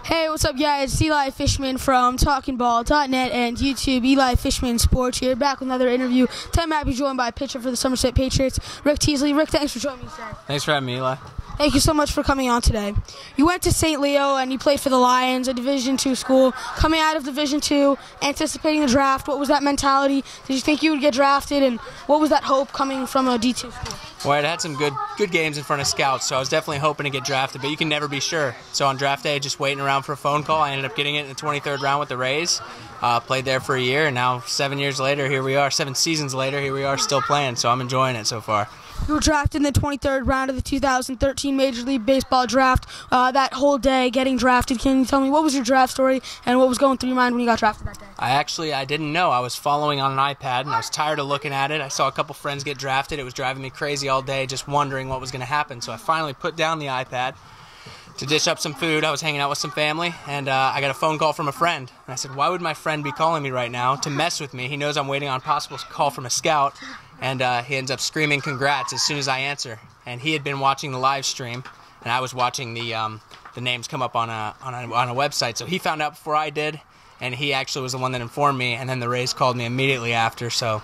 Hey, what's up, guys? It's Eli Fishman from TalkingBall.net and YouTube. Eli Fishman Sports here, back with another interview. Today I'm happy to be joined by a pitcher for the Somerset Patriots, Rick Teasley. Rick, thanks for joining me today. Thanks for having me, Eli. Thank you so much for coming on today. You went to St. Leo and you played for the Lions, a Division II school. Coming out of Division II, anticipating the draft, what was that mentality? Did you think you would get drafted, and what was that hope coming from a D2 school? Well, I had some good games in front of scouts, so I was definitely hoping to get drafted, but you can never be sure. So on draft day, just waiting around for a phone call. I ended up getting it in the 23rd round with the Rays. Played there for a year, and now 7 years later, here we are. 7 seasons later, here we are still playing, so I'm enjoying it so far. You were drafted in the 23rd round of the 2013 Major League Baseball draft. That whole day getting drafted, can you tell me what was your draft story and what was going through your mind when you got drafted that day? I didn't know. I was following on an iPad, and I was tired of looking at it. I saw a couple friends get drafted. It was driving me crazy all day, just wondering what was going to happen. So I finally put down the iPad to dish up some food. I was hanging out with some family, and I got a phone call from a friend. And I said, why would my friend be calling me right now to mess with me? He knows I'm waiting on a possible call from a scout. And he ends up screaming congrats as soon as I answer. And he had been watching the live stream, and I was watching the names come up on a website. So he found out before I did, and he actually was the one that informed me. And then the Rays called me immediately after. So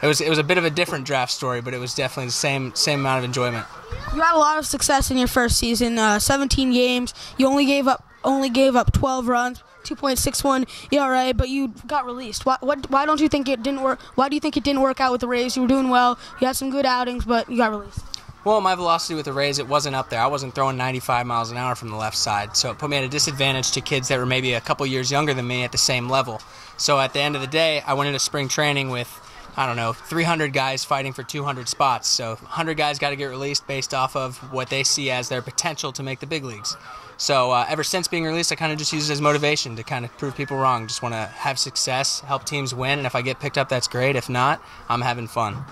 it was a bit of a different draft story, but it was definitely the same amount of enjoyment. You had a lot of success in your first season. 17 games. You only gave up 12 runs. 2.61 ERA, but you got released. Why don't you think it didn't work? Why do you think it didn't work out with the Rays? You were doing well. You had some good outings, but you got released. Well, my velocity with the Rays, it wasn't up there. I wasn't throwing 95 miles an hour from the left side, so it put me at a disadvantage to kids that were maybe a couple years younger than me at the same level. So at the end of the day, I went into spring training with, 300 guys fighting for 200 spots. So 100 guys got to get released based off of what they see as their potential to make the big leagues. So ever since being released, I kind of just use it as motivation to kind of prove people wrong. Just want to have success, help teams win, and if I get picked up, that's great. If not, I'm having fun.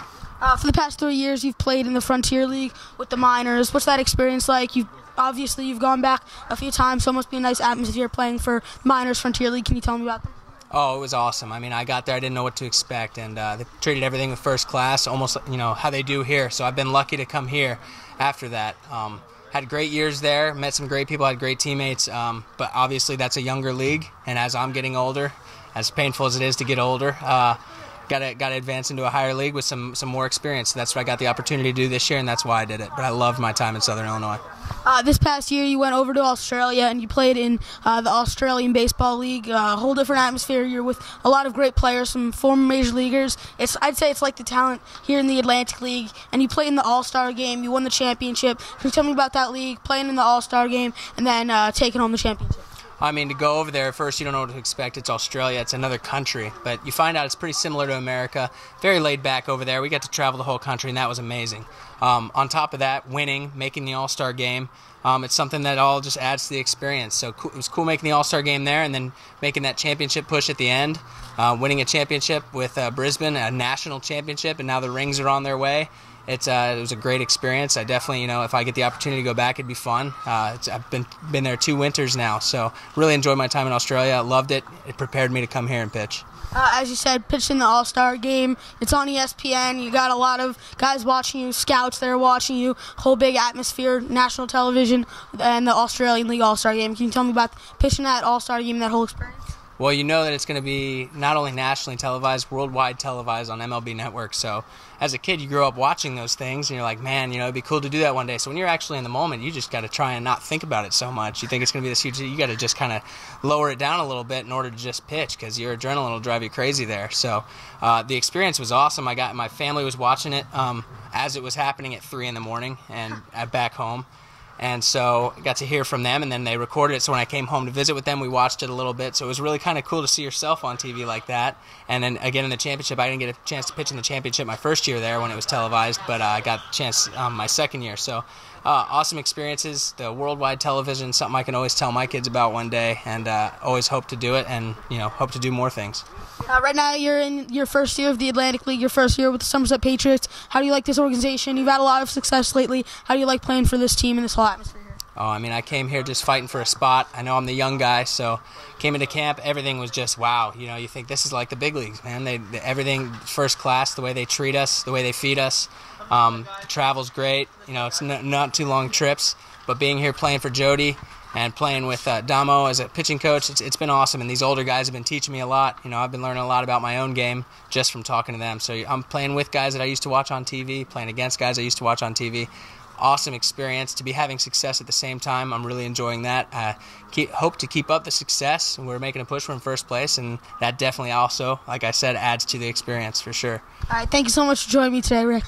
For the past 3 years, you've played in the Frontier League with the minors. What's that experience like? You've gone back a few times, so it must be a nice atmosphere playing for minors Frontier League. Can you tell me about them? Oh, it was awesome. I mean, I got there, I didn't know what to expect, and they treated everything with first class, almost how they do here. So I've been lucky to come here after that. Had great years there, met some great people, had great teammates, but obviously that's a younger league, and as I'm getting older, as painful as it is to get older, got to advance into a higher league with some more experience. So that's what I got the opportunity to do this year, and that's why I did it. But I loved my time in Southern Illinois. This past year, you went over to Australia and you played in the Australian Baseball League, a whole different atmosphere. You're with a lot of great players, some former major leaguers. I'd say it's like the talent here in the Atlantic League. And you played in the AllStar Game. You won the championship. Can you tell me about that league, playing in the AllStar Game, and then taking home the championship? I mean, to go over there, first you don't know what to expect. It's Australia. It's another country. But you find out it's pretty similar to America. Very laid back over there. We got to travel the whole country, and that was amazing. On top of that, winning, making the All-Star Game, it's something that all just adds to the experience. So it was cool making the All-Star Game there and then making that championship push at the end, winning a championship with Brisbane, a national championship, and now the rings are on their way. It was a great experience. I definitely, if I get the opportunity to go back, it'd be fun. I've been there 2 winters now, so really enjoyed my time in Australia. I loved it. It prepared me to come here and pitch. As you said, pitching the All-Star Game. It's on ESPN. You got a lot of guys watching you, scouts there watching you, whole big atmosphere, national television, and the Australian League All-Star Game. Can you tell me about pitching that All-Star Game, that whole experience? Well, you know that it's going to be not only nationally televised, worldwide televised on MLB Network. So as a kid, you grow up watching those things, and you're like, man, it'd be cool to do that one day. So when you're actually in the moment, you just got to try and not think about it so much. You think it's going to be this huge, you got to just kind of lower it down a little bit in order to just pitch, because your adrenaline will drive you crazy there. So the experience was awesome. My family was watching it as it was happening at 3 in the morning and back home. And so I got to hear from them, and then they recorded it. So when I came home to visit with them, we watched it a little bit. So it was really kind of cool to see yourself on TV like that. And then again in the championship, I didn't get a chance to pitch in the championship my first year there when it was televised, but I got a chance my second year. So awesome experiences. The worldwide television, something I can always tell my kids about one day, and always hope to do it, and hope to do more things. Right now, you're in your first year of the Atlantic League, your first year with the Somerset Patriots. How do you like this organization? You've had a lot of success lately. How do you like playing for this team and this whole atmosphere here? Oh, I mean, I came here just fighting for a spot. I know I'm the young guy, so came into camp. Everything was just wow. You think this is like the big leagues, man. Everything first class. The way they treat us, the way they feed us. The travel's great. It's not too long trips, but being here playing for Jody, and playing with Damo as a pitching coach, it's been awesome. And these older guys have been teaching me a lot. I've been learning a lot about my own game just from talking to them. So I'm playing with guys that I used to watch on TV, playing against guys I used to watch on TV. Awesome experience to be having success at the same time. I'm really enjoying that. Hope to keep up the success. We're making a push for first place, and that definitely also, like I said, adds to the experience for sure. All right, thank you so much for joining me today, Rick.